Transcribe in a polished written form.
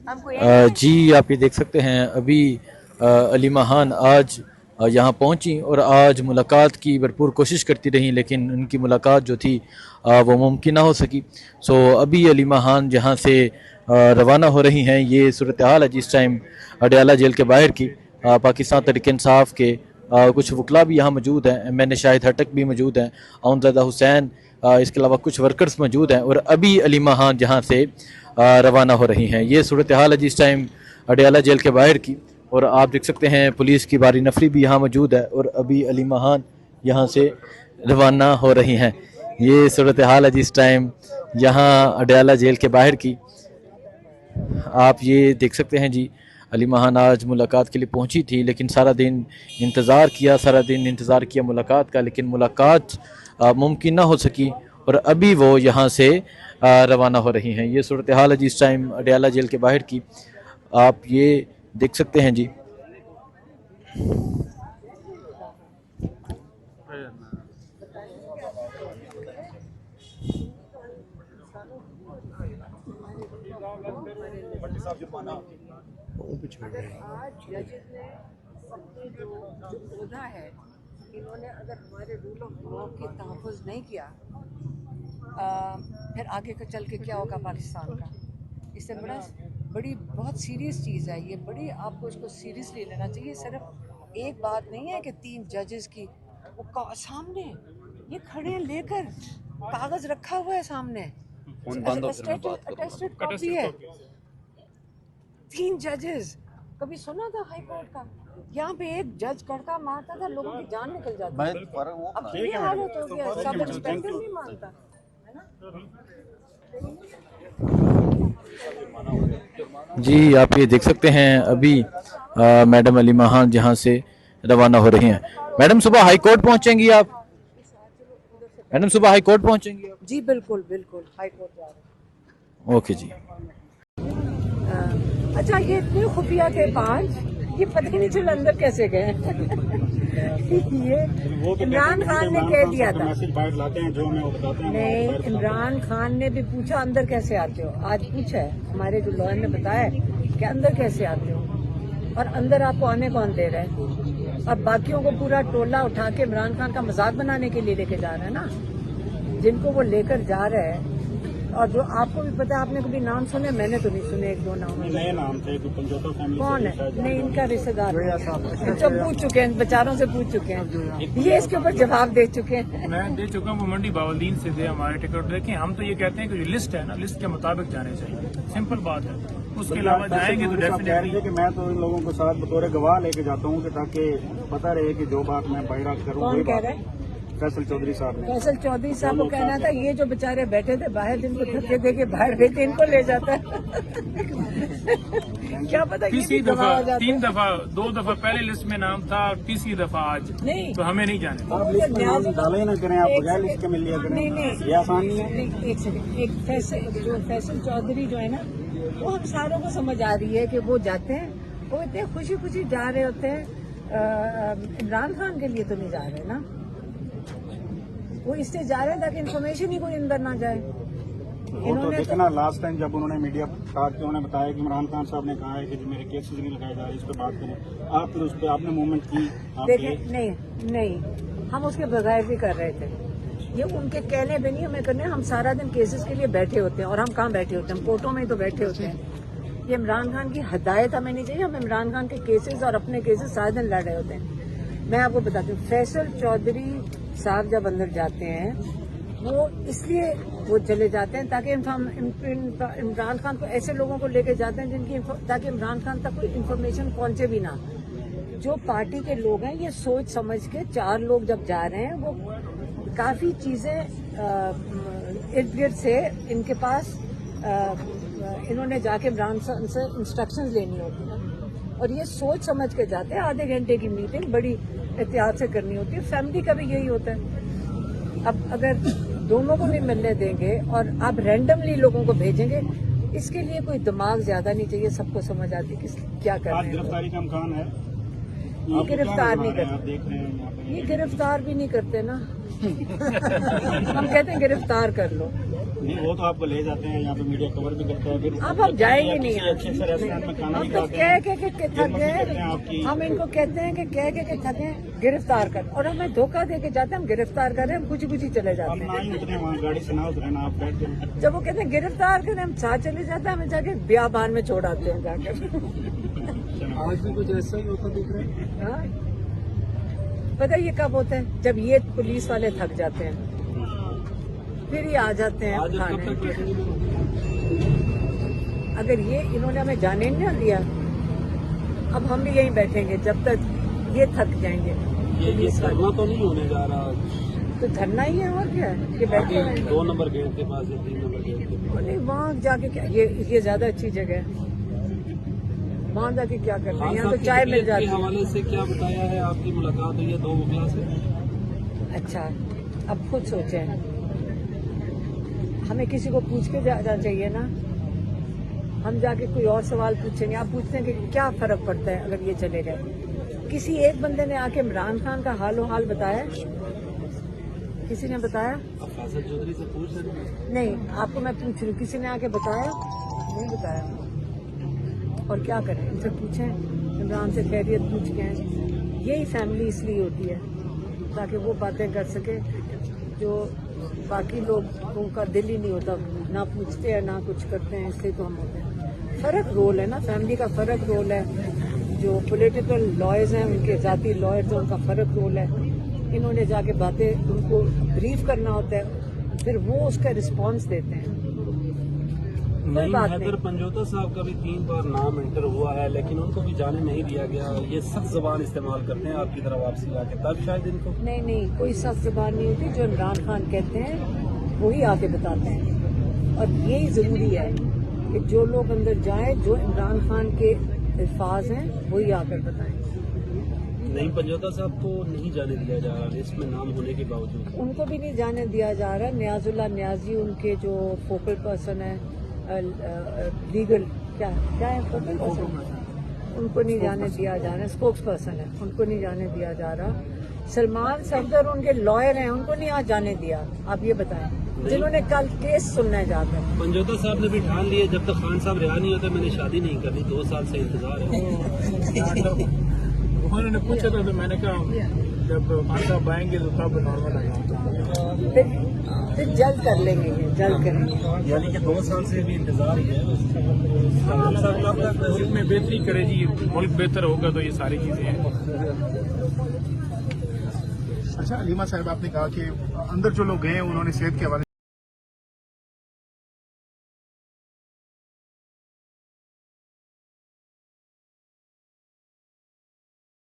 जी आप ये देख सकते हैं अभी अलीमा खान आज यहाँ पहुँची और आज मुलाकात की भरपूर कोशिश करती रहीं, लेकिन उनकी मुलाकात जो थी वो मुमकिन ना हो सकी। सो अभी अलीमा खान जहाँ से रवाना हो रही हैं, ये सूरत हाल है जिस टाइम अडयाला जेल के बाहर की। पाकिस्तान तहरीक-ए-इंसाफ के कुछ वकला भी यहाँ मौजूद हैं, मैंने शाहिद हटक भी मौजूद हैं, आउनज़दा हुसैन, इसके अलावा कुछ वर्कर्स मौजूद हैं, और अभी अलीमा खान जहाँ से रवाना हो रही हैं। ये सूरत हाल है जिस टाइम अडयाला जेल के बाहर की, और आप देख सकते हैं पुलिस की भारी नफरी भी यहाँ मौजूद है, और अभी अलीमा खान यहाँ से रवाना हो रही हैं। ये सूरत हाल है जिस टाइम यहाँ अडयाला जेल के बाहर की। आप ये देख सकते हैं जी, अलीमा खान आज मुलाकात के लिए पहुंची थी, लेकिन सारा दिन इंतज़ार किया मुलाकात का, लेकिन मुलाकात मुमकिन ना हो सकी, और अभी वो यहाँ से रवाना हो रही हैं। ये सूरत हाल है जिस टाइम अडयाला जेल के बाहर की, आप ये देख सकते हैं जी। आज जजेस ने अपनी जो ओहदा है, इन्होंने अगर हमारे रूल ऑफ लॉ की तहफ़्फ़ुज़ नहीं किया, फिर आगे का चल के क्या होगा पाकिस्तान का। इससे बड़ी बहुत सीरियस चीज़ है ये, बड़ी आपको इसको सीरियसली लेना चाहिए। सिर्फ एक बात नहीं है कि 3 जजेस की वो सामने ये खड़े लेकर कागज़ रखा हुआ है सामने, अटेस्टेड कॉपी है। 3 जजेस, कभी सुना था हाई कोर्ट का? यहाँ पे एक जज कड़का मारता था, लोगों की जान निकल जाती थी। अब ये हालत हो गया, सब इंस्पेक्टर नहीं मानता है ना। जी आप ये देख सकते हैं अभी मैडम अलीमा खान जहाँ से रवाना हो रही हैं। मैडम सुबह हाई कोर्ट पहुँचेंगी आप? मैडम सुबह हाई कोर्ट पहुँचेंगी आप? जी बिल्कुल बिल्कुल, हाई कोर्ट जा रहे हैं। ओके जी। अच्छा, ये इतने खुफिया थे 5, ये पता नहीं चल अंदर कैसे गए। ये इमरान खान ने कह दिया था, नहीं इमरान खान ने भी पूछा अंदर कैसे आते हो, आज पूछा है हमारे जो लॉयर ने बताया कि अंदर कैसे आते हो, और अंदर आपको आने कौन दे रहा है। अब बाकियों को पूरा टोला उठा के इमरान खान का मजाक बनाने के लिए लेके जा रहा है ना, जिनको वो लेकर जा रहा है। और जो आपको भी पता है, आपने कभी नाम सुने? मैंने तो नहीं सुने, 1-2 नाम नए नाम थे। कौन है? नहीं, इनका रिश्तेदार जब पूछ चुके हैं, बेचारों से पूछ चुके हैं, ये इसके ऊपर जवाब दे चुके हैं। मैं दे चुका हूँ, वो मंडी बावलदीन से थे हमारे टिकट। देखें, हम तो ये कहते हैं कि जो लिस्ट है ना, लिस्ट के मुताबिक जाने चाहिए, सिंपल बात है। उसके अलावा जाएंगे तो डेफिनेटली। कि मैं तो इन लोगों को साथ बतौर गवाह लेके जाता हूँ, कि ताकि पता रहे कि जो बात मैं बहिरा करूँ। कौन कह रहे हैं? फैसल चौधरी साहब ने। फैसल चौधरी साहब को कहना था, ये जो बेचारे बैठे थे बाहर, जिनको धक्के दे के बाहर भेजते, इनको ले जाता है। क्या पता तीसरी दफा, 3 दफा, 2 दफा पहले लिस्ट में नाम था, तीसरी दफा आज नहीं, तो हमें नहीं जाने। आप लिस्ट में डाले ना करें, आप बगैर लिस्ट के मिल लिया करें। नहीं, ये आसान नहीं है। एक सेकंड, एक फैसल चौधरी जो है ना, वो हम सारों को समझ आ रही है कि वो जाते हैं, वो इतने खुशी खुशी जा रहे होते हैं। इमरान खान के लिए तो नहीं जा रहे ना, वो इससे जा रहे हैं ताकि इन्फॉर्मेशन ही कोई अंदर ना जाए। वो तो देखना, लास्ट टाइम जब उन्होंने मीडिया कहा कि उन्होंने बताया कि इमरान खान साहब ने कहा है कि मेरे केसेस नहीं लगाए जा रहे, इस पर बात करें। आप फिर उस पर आपने मूवमेंट की। देखें, नहीं, हम उसके बगैर भी कर रहे थे। ये उनके कहने भी नहीं हमें करने, हम सारा दिन केसेस के लिए बैठे होते हैं, और हम कहाँ बैठे होते हैं? हम कोर्टों में ही तो बैठे होते हैं। ये इमरान खान की हदायत हमें नहीं चाहिए, हम इमरान खान के केसेस और अपने केसेस सारा दिन लड़ रहे होते हैं। मैं आपको बताती हूँ, फैसल चौधरी साहब जब अंदर जाते हैं, वो इसलिए वो चले जाते हैं ताकि इमरान खान को, ऐसे लोगों को लेके जाते हैं जिनकी, ताकि इमरान खान तक कोई इन्फॉर्मेशन पहुंचे भी ना। जो पार्टी के लोग हैं, ये सोच समझ के 4 लोग जब जा रहे हैं, वो काफ़ी चीज़ें इर्द गिर्द से इनके पास इन्होंने जाके इमरान खान से इंस्ट्रक्शंस लेनी होती हैं, और ये सोच समझ के जाते हैं। आधे घंटे की मीटिंग बड़ी एहतियात से करनी होती है। फैमिली का भी यही होता है। अब अगर दोनों को नहीं मिलने देंगे और आप रैंडमली लोगों को भेजेंगे, इसके लिए कोई दिमाग ज्यादा नहीं चाहिए, सबको समझ आती है क्या कर रहे हैं। गिरफ्तारी का इम्कान है? ये गिरफ्तार नहीं करते, ये गिरफ्तार भी नहीं करते ना। हम कहते हैं गिरफ्तार कर लो, नहीं, वो तो आपको ले जाते हैं, यहाँ पे मीडिया कवर भी करता है, फिर अब हम जाएंगे नहीं किसी अच्छे से रेस्टोरेंट में खाना भी हम तो खाते कह हैं, के थक फिर कहते हैं गए। आपकी हम इनको कहते हैं कि कह के थक गए, गिरफ्तार कर, और हमें धोखा दे के जाते हैं, हम गिरफ्तार कर रहे हैं, हम कुछ कुछ चले आप जाते ना हैं। ही उतरे वहाँ गाड़ी से ना उतरे ना आप बैठ जाए। जब वो कहते हैं गिरफ्तार करें, हम साथ चले जाते हैं, हमें जाके बियाबान में छोड़ आते हैं जाकर। आज भी कुछ ऐसा ही होता दिख रहा है। हाँ? पता है ये कब होता है? जब ये पुलिस वाले थक जाते हैं, फिर ये आ जाते हैं खाने। अगर ये इन्होंने हमें जाने नहीं ना दिया, अब हम भी यहीं बैठेंगे जब तक ये थक जाएंगे। ये धरना तो नहीं होने जा रहा, तो धरना ही है और क्या है, ये बैठे हुए हैं। 2 नंबर गेट के पास या 3 नंबर गेट के पास। नहीं, वहाँ जाके क्या, ये ज्यादा अच्छी जगह है, वहाँ जाके क्या करना है, यहाँ तो चाय मिल जाती है। हवाले से क्या बताया है, आपकी मुलाकात हुई है 2 वकील से? अच्छा, अब खुद सोचें, हमें किसी को पूछ के जाना चाहिए ना, हम जाके कोई और सवाल पूछेंगे। आप पूछते हैं कि क्या फर्क पड़ता है अगर ये चले गए? किसी एक बंदे ने आके इमरान खान का हालो हाल बताया? किसी ने बताया? फैसल चौधरी से पूछ रहे नहीं, आपको मैं पूछ रही हूँ, किसी ने आके बताया? नहीं बताया। और क्या करें, इनसे पूछें, इमरान से खैरियत पूछ के आए। यही फैमिली इसलिए होती है ताकि वो बातें कर सके जो बाकी लोगों का दिल ही नहीं होता, ना पूछते हैं ना कुछ करते हैं, इसलिए तो हम होते हैं। फर्क रोल है ना, फैमिली का फर्क रोल है। जो पॉलिटिकल लॉयर्स हैं, उनके जाती लॉयर्स हैं, उनका फर्क रोल है। इन्होंने जाके बातें उनको ब्रीफ करना होता है, फिर वो उसका रिस्पॉन्स देते हैं। कोई बात हैदर नहीं। पंजोता साहब का भी 3 बार नाम एंटर हुआ है, लेकिन उनको भी जाने नहीं दिया गया। ये सख्त जबान इस्तेमाल करते हैं आपकी तरफ वापसी आके, तब शायद इनको नहीं, कोई सख्त जबान नहीं होती। जो इमरान खान कहते हैं वही आके बताते हैं, और यही जरूरी है कि जो लोग अंदर जाएं, जो इमरान खान के अल्फाज हैं वही आकर बताएं। नहीं, पंजोता साहब को नहीं जाने दिया जा रहा लिस्ट में नाम होने के बावजूद। उनको भी नहीं जाने दिया जा रहा। नियाजुल्लाह नियाजी उनके जो फोकल पर्सन है, लीगल क्या है फोकल पर्सन, उनको नहीं जाने दिया जा रहा। स्पोक्स पर्सन है, उनको नहीं जाने दिया जा रहा। सलमान सफदर उनके लॉयर हैं, उनको नहीं आज जाने दिया। आप ये बताएं, जिन्होंने कल केस सुनना है जाकर। पंजोता साहब ने भी ठान लिया, जब तक खान साहब रिहा नहीं होते मैंने शादी नहीं करनी। 2 साल से इंतजार है। उन्होंने पूछा था तो मैंने कहा जब खान साहब आएंगे तो तब नॉर्मल आएगा। फिर जल्द कर लेंगे, ये जल्द करेंगे। यानी कि 2 साल से भी इंतजार ही है। मुल्क में बेहतरी करे जी, मुल्क बेहतर होगा तो ये सारी चीजें हैं। अच्छा, अलीमा साहब, आपने कहा कि अंदर जो लोग गए हैं उन्होंने सेहत के हवाले